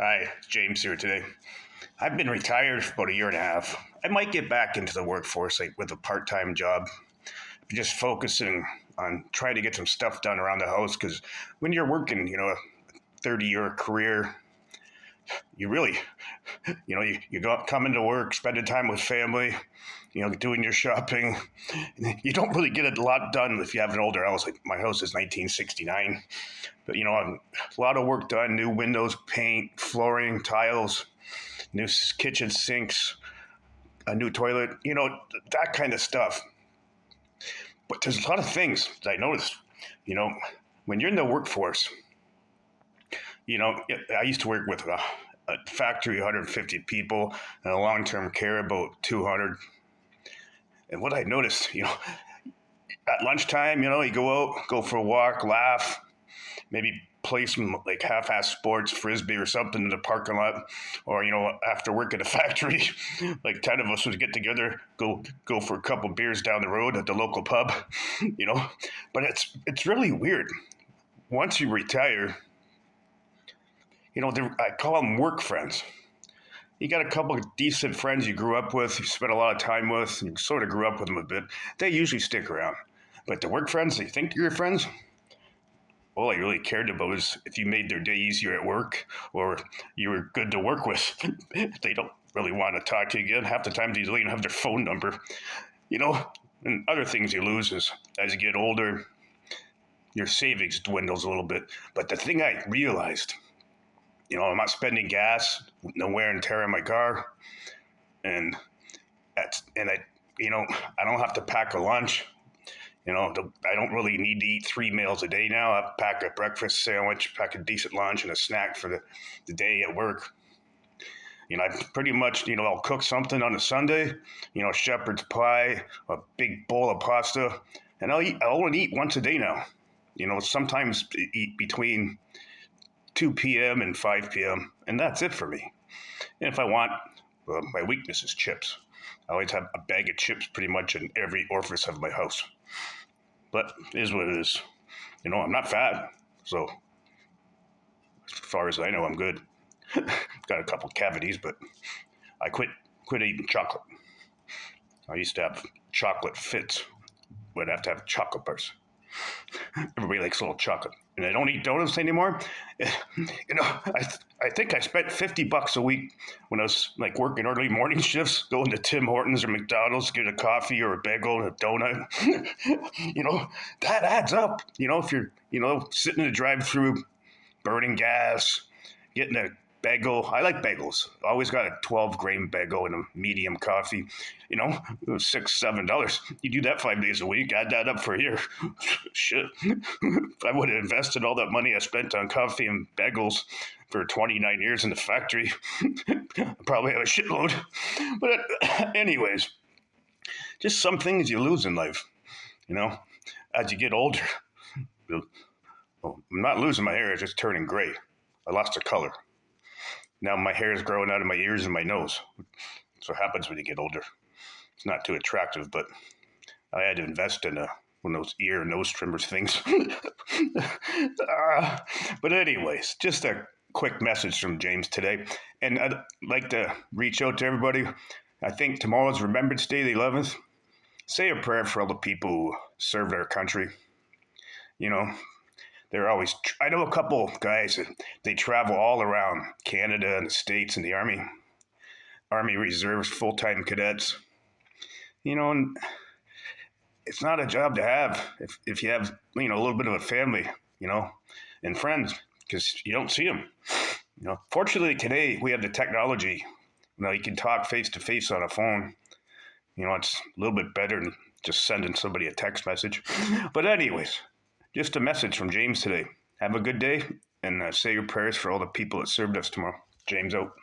Hi, James here today. I've been retired for about a year and a half. I might get back into the workforce like with a part-time job, just focusing on trying to get some stuff done around the house because when you're working, a 30-year career, you really, you go come into work, spending time with family, doing your shopping. You don't really get a lot done if you have an older house. Like my house is 1969, but a lot of work done: new windows, paint, flooring, tiles, new kitchen sinks, a new toilet. That kind of stuff. But there's a lot of things that I noticed. You know, when you're in the workforce, I used to work with a factory, 150 people, and a long-term care about 200. And what I noticed, at lunchtime, you go out, go for a walk, laugh, maybe play some like half-ass sports, frisbee or something in the parking lot, or after work at a factory, like 10 of us would get together, go for a couple beers down the road at the local pub, you know. But it's really weird. Once you retire, I call them work friends. You got a couple of decent friends you grew up with, you spent a lot of time with, you sort of grew up with them a bit. They usually stick around. But the work friends, they think you're your friends, all I really cared about is if you made their day easier at work or you were good to work with. They don't really want to talk to you again. Half the time they don't even have their phone number. And other things you lose is as you get older, your savings dwindles a little bit. But the thing I realized, I'm not spending gas, no wear and tear on my car, and I don't have to pack a lunch. I don't really need to eat 3 meals a day now. I pack a breakfast sandwich, pack a decent lunch, and a snack for the day at work. I pretty much, I'll cook something on a Sunday, shepherd's pie, a big bowl of pasta, and I'll only eat once a day now. Sometimes eat between 2 p.m. and 5 p.m., and that's it for me. And if I want, my weakness is chips. I always have a bag of chips pretty much in every orifice of my house. But it is what it is. I'm not fat, so as far as I know, I'm good. Got a couple cavities, but I quit eating chocolate. I used to have chocolate fits. But I'd have to have chocolate bars. Everybody likes a little chocolate. And I don't eat donuts anymore. I think I spent $50 a week when I was like working early morning shifts, going to Tim Hortons or McDonald's, get a coffee or a bagel and a donut. That adds up. If you're, sitting in a drive-through, burning gas, getting a bagel. I like bagels. Always got a 12-grain bagel and a medium coffee. $6, $7. You do that 5 days a week, add that up for a year. Shit. If I would have invested all that money I spent on coffee and bagels for 29 years in the factory, I'd probably have a shitload. But anyways, just some things you lose in life, as you get older. I'm not losing my hair, it's just turning gray. I lost the color. Now my hair is growing out of my ears and my nose. That's what happens when you get older. It's not too attractive, but I had to invest in one of those ear and nose trimmers things. But anyways, just a quick message from James today. And I'd like to reach out to everybody. I think tomorrow's Remembrance Day, the 11th. Say a prayer for all the people who served our country. They're always, I know a couple guys that they travel all around Canada and the States in the Army Reserves, full-time cadets. And it's not a job to have if you have, a little bit of a family, and friends, because you don't see them. Fortunately today we have the technology. You can talk face to face on a phone. It's a little bit better than just sending somebody a text message. But anyways, just a message from James today. Have a good day, and say your prayers for all the people that served us tomorrow. James out.